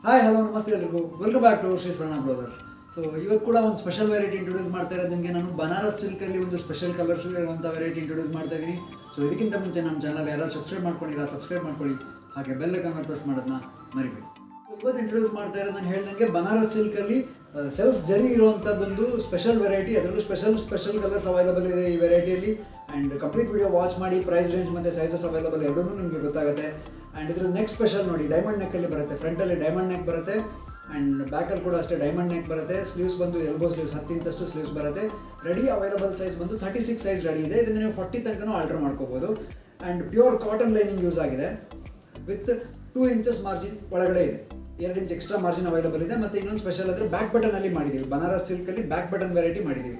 Hi hello ನಮಸ್ತೆ ಎಲ್ರಿಗೂ welcome back to Shri ಸ್ವರ್ಣ ಬ್ರದರ್ಸ್. ಸೊ ಇವತ್ತು ಕೂಡ ಒಂದು ಸ್ಪೆಷಲ್ ವೆರೈಟಿ ಇಂಟ್ರೊಡ್ಯೂಸ್ ಮಾಡ್ತಾ ಇರೋದು ನಿಮಗೆ. ನಾನು ಬನಾರಸ್ ಸಿಲ್ಕಲ್ಲಿ ಒಂದು ಸ್ಪೆಷಲ್ ಕಲರ್ಸ್ ಇರುವಂಥ ವೆರೈಟಿ ಇಂಟ್ರೊಡ್ಯೂಸ್ ಮಾಡ್ತಾ ಇದ್ದೀನಿ. ಸೊ ಇದಕ್ಕಿಂತ ಮುಂಚೆ ನಮ್ಮ ಚಾನಲ್ ಯಾರು ಸಬ್ಸ್ಕ್ರೈಬ್ ಮಾಡ್ಕೊಂಡಿಲ್ಲ ಸಬ್ಸ್ಕ್ರೈಬ್ ಮಾಡ್ಕೊಳ್ಳಿ, ಹಾಗೆ ಬೆಲ್ ಐಕಾನ್ ಪ್ರೆಸ್ ಮಾಡೋದನ್ನ ಮರಿಬೇಡಿ. ಇವತ್ತು ಇಂಟ್ರೊಡ್ಯೂಸ್ ಮಾಡ್ತಾ ಇರೋದು ನಾನು ಹೇಳ್ದಂಗೆ ಬನಾರಸ್ ಸಿಲ್ಕಲ್ಲಿ ಸೆಲ್ಫ್ ಜರಿ ಇರುವಂಥದ್ದೊಂದು ಸ್ಪೆಷಲ್ ವೆರೈಟಿ. ಅದರಲ್ಲೂ ಸ್ಪೆಷಲ್ ಕಲರ್ಸ್ ಅವೈಲಬಲ್ ಇದೆ ಈ ವೆರೈಟಿಯಲ್ಲಿ. ಆ್ಯಂಡ್ ಕಂಪ್ಲೀಟ್ ವಿಡಿಯೋ ವಾಚ್ ಮಾಡಿ ಪ್ರೈಸ್ ರೇಂಜ್ ಮತ್ತು ಸೈಜಸ್ ಅವೈಲಬಲ್ ಎರಡೂ ನಿಮಗೆ ಗೊತ್ತಾಗುತ್ತೆ. ಆ್ಯಂಡ್ ಇದ್ರ ನೆಕ್ ಸ್ಪೆಷಲ್ ನೋಡಿ, ಡೈಮಂಡ್ ನೆಕ್ಕಲ್ಲಿ ಬರುತ್ತೆ. ಫ್ರಂಟಲ್ಲಿ ಡೈಮಂಡ್ ನೆಕ್ ಬರುತ್ತೆ ಆ್ಯಂಡ್ ಬ್ಯಾಕಲ್ಲಿ ಕೂಡ ಅಷ್ಟೇ ಡೈಮಂಡ್ ನೆಕ್ ಬರುತ್ತೆ. ಸ್ಲೀವ್ಸ್ ಬಂದು ಎಲ್ಬೋ ಸ್ಲೀವ್ಸ್ 10 ಇಂಚಷ್ಟು ಸ್ಲೀವ್ಸ್ ಬರುತ್ತೆ. ರೆಡಿ ಅವೈಲಬಲ್ ಸೈಜ್ ಬಂದು 36 ಸೈಜ್ ರೆಡಿ ಇದೆ. ಇದನ್ನು ನೀವು 40 ತನಕನೂ ಆಲ್ಟರ್ ಮಾಡ್ಕೋಬೋದು. And pure cotton lining use ಆಗಿದೆ ವಿತ್ 2 ಇಂಚಸ್ ಮಾರ್ಜಿನ್ ಒಳಗಡೆ ಇದೆ. 2 ಇಂಚ್ ಎಕ್ಸ್ಟ್ರಾ ಮಾರ್ಜಿನ್ ಅವೈಲಬಲ್ ಇದೆ. ಮತ್ತು ಇನ್ನೊಂದು ಸ್ಪೆಷಲ್ ಅಂದರೆ ಬ್ಯಾಕ್ ಬಟನಲ್ಲಿ ಮಾಡಿದ್ದೀವಿ. ಬನಾರಸ್ ಸಿಲ್ಕಲ್ಲಿ ಬ್ಯಾಕ್ ಬಟನ್ ವೆರೈಟಿ ಮಾಡಿದ್ದೀವಿ.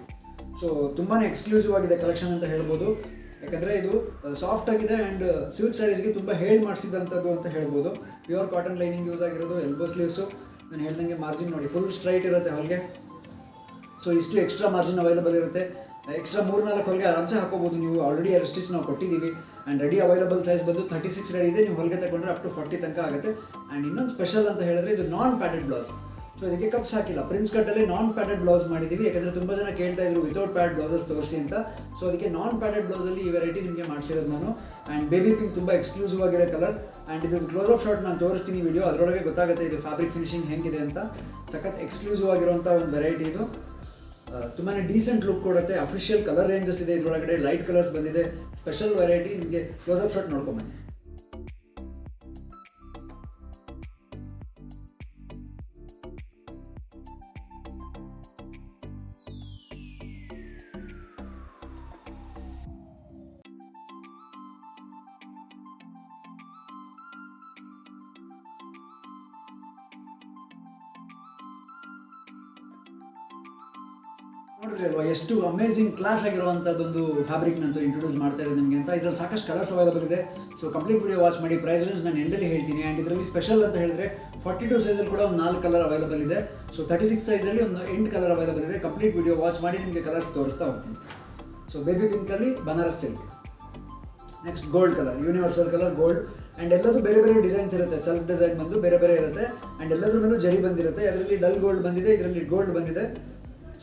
ಸೊ ತುಂಬಾ ಎಕ್ಸ್ಕ್ಲೂಸಿವ್ ಆಗಿದೆ ಕಲೆಕ್ಷನ್ ಅಂತ ಹೇಳ್ಬೋದು. ಯಾಕಂದರೆ ಇದು ಸಾಫ್ಟ್ ಆಗಿದೆ ಆ್ಯಂಡ್ ಸಿಲ್ಕ್ ಸ್ಯಾರೀಸ್ಗೆ ತುಂಬ ಹೇಳಿ ಮಾಡಿಸಿದಂಥದ್ದು ಅಂತ ಹೇಳ್ಬೋದು. ಪ್ಯೂರ್ ಕಾಟನ್ ಲೈನಿಂಗ್ ಯೂಸ್ ಆಗಿರೋದು. ಎಲ್ಬೋ ಸ್ಲೀವ್ಸು ನಾನು ಹೇಳ್ದಂಗೆ ಮಾರ್ಜಿನ್ ನೋಡಿ ಫುಲ್ ಸ್ಟ್ರೈಟ್ ಇರುತ್ತೆ ಹೊಲಿಗೆ. ಸೊ ಇಷ್ಟು ಎಕ್ಸ್ಟ್ರಾ ಮಾರ್ಜಿನ್ ಅವೈಲಬಲ್ ಇರುತ್ತೆ. ಎಕ್ಸ್ಟ್ರಾ 3-4 ಹೊಲಿಗೆ ಆರಾಮ್ಸೆ ಹಾಕೋಬೋದು ನೀವು. ಆಲ್ರೆಡಿ 2 ಸ್ಟಿಚ್ ನಾವು ಕೊಟ್ಟಿದ್ದೀವಿ. ಆ್ಯಂಡ್ ರೆಡಿ ಅವೈಲಬಲ್ ಸೈಜ್ ಬಂದು 36 ರೆಡಿ ಇದೆ. ನೀವು ಹೊಲಿಗೆ ತಗೊಂಡ್ರೆ ಅಪ್ ಟು 40 ತನಕ ಆಗುತ್ತೆ. ಆ್ಯಂಡ್ ಇನ್ನೊಂದು ಸ್ಪೆಷಲ್ ಅಂತ ಹೇಳಿದ್ರೆ ಇದು ನಾನ್ ಪ್ಯಾಡೆಡ್ ಬ್ಲೌಸ್. ಸೊ ಇದಕ್ಕೆ ಕಪ್ಸ್ ಹಾಕಿಲ್ಲ, ಪ್ರಿನ್ಸ್ ಕಟ್ಟಲ್ಲಿ ನಾನ್ ಪ್ಯಾಡೆಡ್ ಬ್ಲೌಸ್ ಮಾಡಿದ್ದೀವಿ. ಯಾಕಂದರೆ ತುಂಬ ಜನ ಕೇಳ್ತಾ ಇದ್ರು ವಿತೌಟ್ ಪ್ಯಾಡ್ ಬ್ಲೌಸಸ್ ತೋರಿಸಿ ಅಂತ. ಸೊ ಅದಕ್ಕೆ ನಾನ್ ಪ್ಯಾಡೆಡ್ ಬ್ಲೌಸಲ್ಲಿ ಈ ವೆರೈಟಿ ನಿಮಗೆ ಮಾಡಿಸಿರೋದು ನಾನು. ಆ್ಯಂಡ್ ಬೇಬಿ ಪಿಂಕ್ ತುಂಬ ಎಕ್ಸ್ಕ್ಲೂಸಿವ್ ಆಗಿರೋ ಕಲರ್. ಆ್ಯಂಡ್ ಇದು ಕ್ಲೋಸ್ ಅಪ್ ಶಾಟ್ ನಾನು ತೋರಿಸ್ತೀನಿ ವಿಡಿಯೋ, ಅದರೊಳಗೆ ಗೊತ್ತಾಗುತ್ತೆ ಇದು ಫ್ಯಾಬ್ರಿಕ್ ಫಿನಿಶಿಂಗ್ ಹೆಂಗಿದೆ ಅಂತ. ಸಖತ್ ಎಕ್ಸ್ಕ್ಲೂಸಿವ್ ಆಗಿರುವಂಥ ಒಂದು ವೆರೈಟಿ ಇದು. ತುಂಬಾ ಡೀಸೆಂಟ್ ಲುಕ್ ಕೊಡುತ್ತೆ. ಅಫಿಷಿಯಲ್ ಕಲರ್ ರೇಂಜಸ್ ಇದೆ ಇದರೊಳಗಡೆ. ಲೈಟ್ ಕಲರ್ಸ್ ಬಂದಿದೆ. Special variety. ನಿಮಗೆ ಕ್ಲೋಸ್ ಅಪ್ ಶಾಟ್ ನೋಡ್ಕೊಂಬನ್ನಿ. ನೋಡಿದ್ರೆ ಅಲ್ವಾ ಎಷ್ಟು ಅಮೇಝಿಂಗ್ ಕ್ಲಾಸ್ ಆಗಿರುವಂಥದ್ದೊಂದು ಫ್ಯಾಬ್ರಿಕ್ನಂತೂ ಇಂಟ್ರೊಡ್ಯೂಸ್ ಮಾಡ್ತಾ ಇರೋದು ನಿಮಗೆ ಅಂತ. ಇದರಲ್ಲಿ ಸಾಕಷ್ಟು ಕಲರ್ಸ್ ಅವೈಲಬಲ್ ಇದೆ. ಸೊ ಕಂಪ್ಲೀಟ್ ವಿಡಿಯೋ ವಾಚ್ ಮಾಡಿ. ಪ್ರೈಸ್ ರೇಂಜ್ ನಾನು ಎಂಡಲ್ಲಿ ಹೇಳ್ತೀನಿ. ಆ್ಯಂಡ್ ಇದರಲ್ಲಿ ಸ್ಪೆಷಲ್ ಅಂತ ಹೇಳಿದ್ರೆ 42 ಸೈಜಲ್ಲಿ ಕೂಡ ಒಂದು 4 ಕಲರ್ ಅವೈಲಬಲ್ ಇದೆ. ಸೊ 36 ಸೈಜಲ್ಲಿ ಒಂದು 8 ಕಲರ್ ಅವೈಲಬಲ್ ಇದೆ. ಕಂಪ್ಲೀಟ್ ವಿಡಿಯೋ ವಾಚ್ ಮಾಡಿ ನಿಮಗೆ ಕಲರ್ಸ್ ತೋರಿಸ್ತಾ ಹೋಗ್ತೀನಿ. ಸೊ ಬೇಬಿ ಪಿಂಕಲ್ಲಿ Banaras silk. Next gold colour, universal colour gold. And ಎಲ್ಲದೂ ಬೇರೆ ಬೇರೆ ಡಿಸೈನ್ಸ್ ಇರುತ್ತೆ. ಸೆಲ್ಫ್ ಡಿಸೈನ್ ಬಂದು ಬೇರೆ ಬೇರೆ ಇರುತ್ತೆ. ಆ್ಯಂಡ್ ಎಲ್ಲದ್ರ ಮೇಲೂ ಜರಿ ಬಂದಿರುತ್ತೆ. ಅದರಲ್ಲಿ ಡಲ್ ಗೋಲ್ಡ್ ಬಂದಿದೆ, ಇದರಲ್ಲಿ ಗೋಲ್ಡ್ ಬಂದಿದೆ.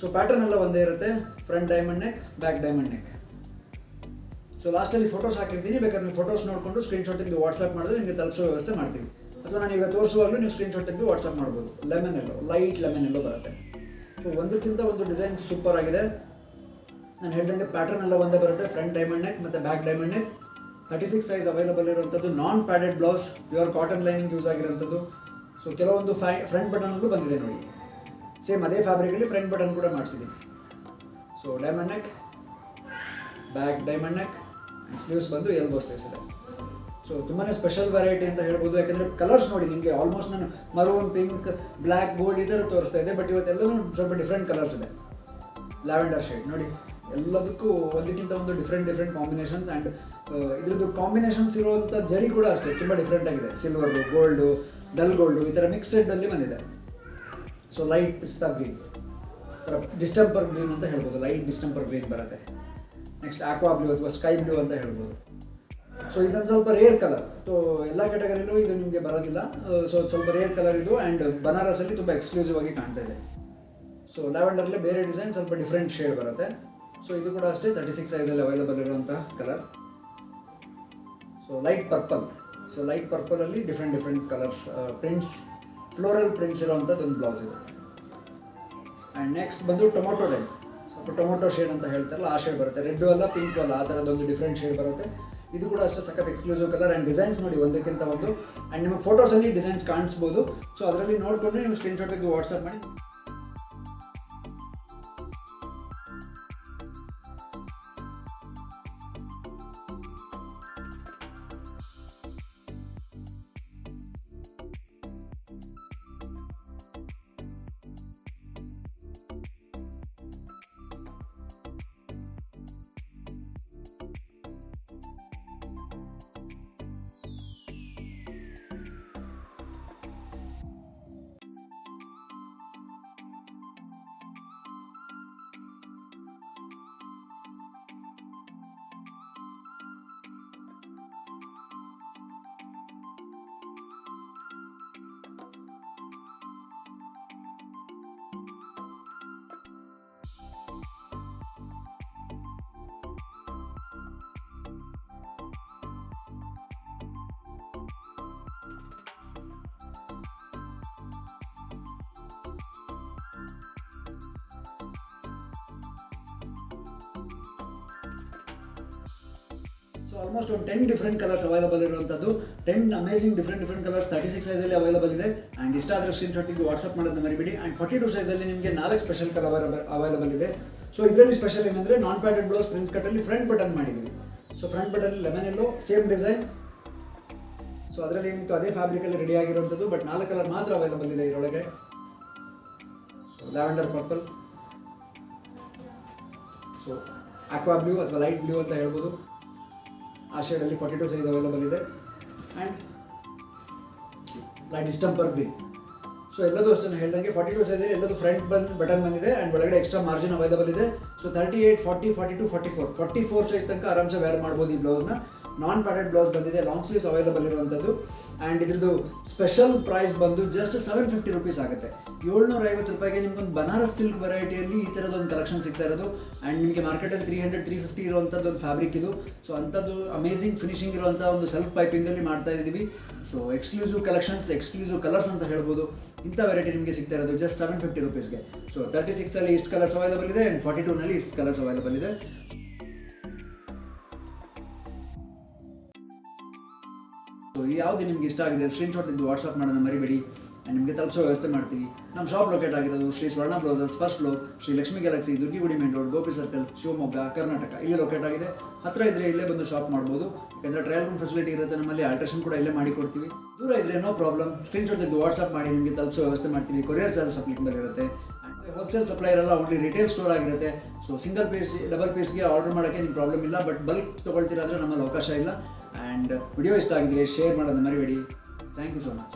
ಸೊ ಪ್ಯಾಟರ್ನ್ ಎಲ್ಲ ಒಂದೇ ಇರುತ್ತೆ. Front diamond neck, back diamond neck. So ಲಾಸ್ಟಲ್ಲಿ ಫೋಟೋಸ್ ಹಾಕಿರ್ತೀನಿ. ಬೇಕಾದ್ರೆ ನೀವು ಫೋಟೋಸ್ ನೋಡಿಕೊಂಡು ಸ್ಕ್ರೀನ್ಶಾಟ್ ತೆಗೆದು ವಾಟ್ಸಪ್ ಮಾಡಿದ್ರೆ ನಿಮಗೆ ತಲುಪಿಸೋ ವ್ಯವಸ್ಥೆ ಮಾಡ್ತೀವಿ. ಅಥವಾ ನಾನು ಈಗ ತೋರಿಸುವಾಗಲೂ ನೀವು ಸ್ಕ್ರೀನ್ಶಾಟ್ ತೆಗೆದು ವಾಟ್ಸಪ್ ಮಾಡ್ಬೋದು. ಲೆಮನ್ ಎಲ್ಲೋ, ಲೈಟ್ ಲೆಮನ್ ಎಲ್ಲೋ ಬರುತ್ತೆ. ಸೊ ಒಂದಕ್ಕಿಂತ ಒಂದು ಡಿಸೈನ್ ಸೂಪರ್ ಆಗಿದೆ. ನಾನು ಹೇಳ್ದಂಗೆ ಪ್ಯಾಟರ್ನ್ ಎಲ್ಲ ಒಂದೇ ಬರುತ್ತೆ. ಫ್ರಂಟ್ ಡೈಮಂಡ್ ನೆಕ್ ಮತ್ತು back diamond neck. 36 size available ಇರುವಂಥದ್ದು. Non padded blouse, pure cotton lining use ಆಗಿರೋಂಥದ್ದು. ಸೊ ಕೆಲವೊಂದು ಫ್ರಂಟ್ ಬಟನಲ್ಲೂ ಬಂದಿದೆ ನೋಡಿ. ಸೇಮ್ ಅದೇ ಫ್ಯಾಬ್ರಿಕಲ್ಲಿ ಫ್ರಂಟ್ ಬಟನ್ ಕೂಡ ಮಾಡಿಸಿದ್ದೀವಿ. So diamond neck, back diamond neck, and sleeves ಬಂದು ಎಲ್ಬೋ ಸ್ಲೀವ್ಸ್ ಇದೆ. ಸೊ ತುಂಬಾ ಸ್ಪೆಷಲ್ ವೆರೈಟಿ ಅಂತ ಹೇಳ್ಬೋದು. ಯಾಕಂದರೆ ಕಲರ್ಸ್ ನೋಡಿ ನಿಮಗೆ ಆಲ್ಮೋಸ್ಟ್ ನಾನು ಮರೂನ್, ಪಿಂಕ್, ಬ್ಲ್ಯಾಕ್, ಗೋಲ್ಡ್ ಈ ಥರ ತೋರಿಸ್ತಾ ಇದೆ. ಬಟ್ ಇವತ್ತೆಲ್ಲೂ ಸ್ವಲ್ಪ ಡಿಫ್ರೆಂಟ್ ಕಲರ್ಸ್ ಇದೆ. ಲ್ಯಾವೆಂಡರ್ ಶೇಡ್ ನೋಡಿ, ಎಲ್ಲದಕ್ಕೂ ಒಂದಕ್ಕಿಂತ ಒಂದು ಡಿಫ್ರೆಂಟ್ ಕಾಂಬಿನೇಷನ್ಸ್. ಆ್ಯಂಡ್ ಇದ್ರದ್ದು ಕಾಂಬಿನೇಷನ್ಸ್ ಇರುವಂಥ ಜರಿ ಕೂಡ ಅಷ್ಟೇ ತುಂಬ ಡಿಫ್ರೆಂಟ್ ಆಗಿದೆ. ಸಿಲ್ವರು, ಗೋಲ್ಡು, ಡಲ್ ಗೋಲ್ಡು ಈ ಥರ ಮಿಕ್ಸೆಡ್ಡಲ್ಲಿ ಬಂದಿದೆ. ಸೊ ಲೈಟ್ ಪಿಸ್ತಾ ಗ್ರೀನ್, ಥರ ಡಿಸ್ಟೆಂಪರ್ ಗ್ರೀನ್ ಅಂತ ಹೇಳ್ಬೋದು. ಲೈಟ್ ಡಿಸ್ಟೆಂಪರ್ ಗ್ರೀನ್ ಬರುತ್ತೆ. ನೆಕ್ಸ್ಟ್ ಆಕ್ವಾ ಬ್ಲೂ ಅಥವಾ ಸ್ಕೈ ಬ್ಲೂ ಅಂತ ಹೇಳ್ಬೋದು. ಸೊ ಇದೊಂದು ಸ್ವಲ್ಪ ರೇರ್ ಕಲರ್. ಸೊ ಎಲ್ಲ ಕ್ಯಾಟಗರಿಲೂ ಇದು ನಿಮಗೆ ಬರೋದಿಲ್ಲ. ಸೊ ಸ್ವಲ್ಪ ರೇರ್ ಕಲರ್ ಇದು. ಆ್ಯಂಡ್ ಬನಾರಸಲ್ಲಿ ತುಂಬ ಎಕ್ಸ್ಕ್ಲೂಸಿವ್ ಆಗಿ ಕಾಣ್ತಾ ಇದೆ. ಸೊ ಲ್ಯಾವೆಂಡರ್ಲಿ ಬೇರೆ ಡಿಸೈನ್, ಸ್ವಲ್ಪ ಡಿಫ್ರೆಂಟ್ ಶೇಡ್ ಬರುತ್ತೆ. ಸೊ ಇದು ಕೂಡ ಅಷ್ಟೇ 36 ಸೈಜಲ್ಲಿ ಅವೈಲಬಲ್ ಇರುವಂಥ colour. So light purple. So light ಪರ್ಪಲಲ್ಲಿ different colours, prints, floral prints ಇರೋವಂಥದ್ದು ಒಂದು ಬ್ಲೌಸ್ ಇದೆ. ಆ್ಯಂಡ್ ನೆಕ್ಸ್ಟ್ ಬಂದು ಟೊಮೊಟೊ ರೆಡ್. ಸ್ವಲ್ಪ ಟೊಮೊಟೊ ಶೇಡ್ ಅಂತ ಹೇಳ್ತಾರಲ್ಲ ಆ ಶೇಡ್ ಬರುತ್ತೆ. ರೆಡ್ಡು ಅಲ್ಲ, ಪಿಂಕು ಅಲ್ಲ, ಆ ಥರದ್ದೊಂದು ಡಿಫ್ರೆಂಟ್ ಶೇಡ್ ಬರುತ್ತೆ. ಇದು ಕೂಡ ಅಷ್ಟೇ ಸಖತ್ ಎಕ್ಸ್ಕ್ಲೂಸಿವ್ ಕಲರ್. ಆ್ಯಂಡ್ ಡಿಸೈನ್ಸ್ ನೋಡಿ ಒಂದಕ್ಕಿಂತ ಒಂದು. ಆ್ಯಂಡ್ ನಿಮಗೆ ಫೋಟೋಸಲ್ಲಿ ಡಿಸೈನ್ಸ್ ಕಾಣಿಸ್ಬೋದು. ಸೊ ಅದರಲ್ಲಿ ನೋಡಿಕೊಂಡು ನೀವು ಸ್ಕ್ರೀನ್ಶಾಟ್ ತೆಗೆದು ವಾಟ್ಸಪ್ ಮಾಡಿ. ಆಲ್ಮೋಸ್ಟ್ ಒಂದು 10 ಡಿಫ್ರೆಂಟ್ ಕಲರ್ಸ್ ಅವೈಲಬಲ್ ಇರುವಂಥದ್ದು, 10 ಅಮೇಸಿಂಗ್ ಡಿಫ್ರೆಂಟ್ ಕಲರ್ಸ್ 36 ಸೈಜಲ್ಲಿ ಅವೈಲಬಲ್ ಇದೆ. ಆ್ಯಂಡ್ ಇಷ್ಟ ಆದರೆ ಸ್ಕ್ರೀನ್ಶಾಟ್ ತೆಗೆದು ವಾಟ್ಸಪ್ ಮಾಡೋದನ್ನ ಮರಿಬೇಡಿ. ಆ್ಯಂಡ್ 42 ಸೈಜಲ್ಲಿ ನಿಮಗೆ 4 ಸ್ಪೆಷಲ್ ಕಲರ್ ಅವೈಲಬಲ್ ಇದೆ. ಸೊ ಇದರಲ್ಲಿ ಸ್ಪೆಷಲ್ ಏನಂದರೆ ನಾನ್ ಪ್ಯಾಡೆಡ್ ಬ್ಲೌಸ್ ಪ್ರಿನ್ಸ್ ಕಟ್ಟಲ್ಲಿ ಫ್ರಂಟ್ ಬಟನ್ ಮಾಡಿದ್ದೀವಿ. So front button lemon yellow same design. So ಅದರಲ್ಲಿ ಏನಿತ್ತು ಅದೇ ಫ್ಯಾಬ್ರಿಕಲ್ಲಿ ರೆಡಿ ಆಗಿರುವಂಥದ್ದು, ಬಟ್ 4 ಕಲರ್ ಮಾತ್ರ ಅವೈಲಬಲ್ ಇದೆ ಇದರೊಳಗೆ. So lavender purple, so aqua blue ಅಥವಾ ಲೈಟ್ ಬ್ಲೂ ಅಂತ ಹೇಳ್ಬೋದು, ಆ ಶೇಡಲ್ಲಿ 42 ಸೈಜ್ ಅವೈಲಬಲ್ ಇದೆ. And light distemper green. So ಎಲ್ಲದೂ ಅಷ್ಟನ್ನು ಹೇಳ್ದಂಗೆ 42 ಸೈಜಲ್ಲಿ ಎಲ್ಲದೂ ಫ್ರಂಟ್ ಬಟನ್ ಬಂದಿದೆ. ಆ್ಯಂಡ್ ಒಳಗಡೆ ಎಕ್ಸ್ಟ್ರಾ ಮಾರ್ಜಿನ್ ಅವೈಲಬಲ್ ಇದೆ. ಸೊ 38, 40, 42, 44 ಸೈಜ್ ತನಕ ಆರಾಮ್ಸೆ ವೇರ್ ಮಾಡ್ಬೋದು ಈ ಬ್ಲೌಸ್ನ. ನಾನ್ ಪ್ಯಾಡೆಡ್ ಬ್ಲೌಸ್ ಬಂದಿದೆ, ಲಾಂಗ್ ಸ್ಲೀವ್ಸ್ ಅವೈಲಬಲ್ ಇರುವಂಥದ್ದು. ಆ್ಯಂಡ್ ಇದ್ರದ್ದು ಸ್ಪೆಷಲ್ ಪ್ರೈಸ್ ಬಂದು ಜಸ್ಟ್ 750 ರುಪೀಸ್ ಆಗುತ್ತೆ. 750 ರೂಪಾಯಿಗೆ ನಿಮ್ಗೊಂದು ಬನಾರಸ್ ಸಿಲ್ಕ್ ವೆರೈಟಿಯಲ್ಲಿ ಈ ಥರದೊಂದು ಕಲೆಕ್ಷನ್ ಸಿಗ್ತಾ ಇರೋದು. ಆ್ಯಂಡ್ ನಿಮಗೆ ಮಾರ್ಕೆಟಲ್ಲಿ 300, 350 ಇರುವಂಥದ್ದು ಒಂದು ಫ್ಯಾಬ್ರಿಕ್ ಇದು. ಸೊ ಅಂಥದ್ದು ಅಮೇಸಿಂಗ್ ಫಿನಿಶಿಂಗ್ ಇರುವಂಥ ಒಂದು ಸೆಲ್ಫ್ ಪೈಪಿಂಗಲ್ಲಿ ಮಾಡ್ತಾ ಇದ್ದೀವಿ. So exclusive collections, exclusive colours ಅಂತ ಹೇಳ್ಬೋದು. ಇಂಥ ವೆರೈಟಿ ನಿಮಗೆ ಸಿಗ್ತಾ ಇರೋದು ಜಸ್ಟ್ 750 ರುಪೀಸ್ಗೆ. ಸೊ 36ಅಲ್ಲಿ ಇಷ್ಟು ಕಲರ್ಸ್ ಅವೈಲಬಲ್ ಇದೆ. ಆ್ಯಂಡ್ 42ನಲ್ಲಿ ಇಷ್ಟು ಕಲರ್ಸ್ ಅವೈಲಬಲ್ ಇದೆ. ಸೊ ಯಾವುದು ನಿಮ್ಗೆ ಇಷ್ಟ ಆಗಿದೆ ಸ್ಕ್ರೀನ್ಶಾಟ್ ಇದ್ದು ವಾಟ್ಸಪ್ ಮಾಡೋದನ್ನ ಮರಿಬೇಡಿ. ಆ್ಯಂಡ್ ನಿಮಗೆ ತಲುಪಿಸೋ ವ್ಯವಸ್ಥೆ ಮಾಡ್ತೀವಿ. ನಮ್ಮ ಶಾಪ್ ಲೊಕೇಟ್ ಆಗಿರೋದು Shri Swarna blouses, first floor, Shri Lakshmi galaxy, Durgigudi main road, Gopi circle, Shivamogga, Karnataka. ಇಲ್ಲಿ ಲೊಕೇಟ್ ಆಗಿದೆ. ಹತ್ತಿರ ಇದ್ದರೆ ಇಲ್ಲೇ ಬಂದು ಶಾಪ್ ಮಾಡ್ಬೋದು. ಯಾಕಂದರೆ ಟ್ರಯಲ್ ರೂಮ್ ಫೆಸಿಲಿಟಿ ಇರುತ್ತೆ ನಮ್ಮಲ್ಲಿ. ಆಲ್ಟ್ರೇಷನ್ ಕೂಡ ಇಲ್ಲೇ ಮಾಡಿ ಕೊಡ್ತೀವಿ. ದೂರ ಇದ್ದರೆ ನೋ ಪ್ರಾಬ್ಲಮ್, ಸ್ಕ್ರೀನ್ಶಾಟ್ ಇದ್ದು ವಾಟ್ಸಪ್ ಮಾಡಿ ನಿಮಗೆ ತಲುಪಿಸೋ ವ್ಯವಸ್ಥೆ ಮಾಡ್ತೀವಿ. ಕೊರಿಯರ್ ಚಾರ್ಜಸ್ ಅಪ್ಲಿಕಬಲ್ ಇರುತ್ತೆ. ಹೋಲ್ಸೇಲ್ ಸಪ್ಲೈ ಇರಲ್ಲ, ಓನ್ಲಿ ರಿಟೇಲ್ ಸ್ಟೋರ್ ಆಗಿರುತ್ತೆ. ಸೊ ಸಿಂಗಲ್ ಪೀಸ್, ಡಬಲ್ ಪೀಸ್ಗೆ ಆರ್ಡರ್ ಮಾಡೋಕ್ಕೆ ನಿಮ್ಮ ಪ್ರಾಬ್ಲಮ್ ಇಲ್ಲ. ಬಟ್ ಬಲ್ಕ್ ತೊಗೊಳ್ತೀರಾ ಅಂದರೆ ನಮ್ಮಲ್ಲಿ ಅವಕಾಶ ಇಲ್ಲ. ಆ್ಯಂಡ್ ವಿಡಿಯೋ ಇಷ್ಟ ಆಗಿದ್ರೆ ಶೇರ್ ಮಾಡೋದನ್ನ ಮರಿಬೇಡಿ. Thank you so much.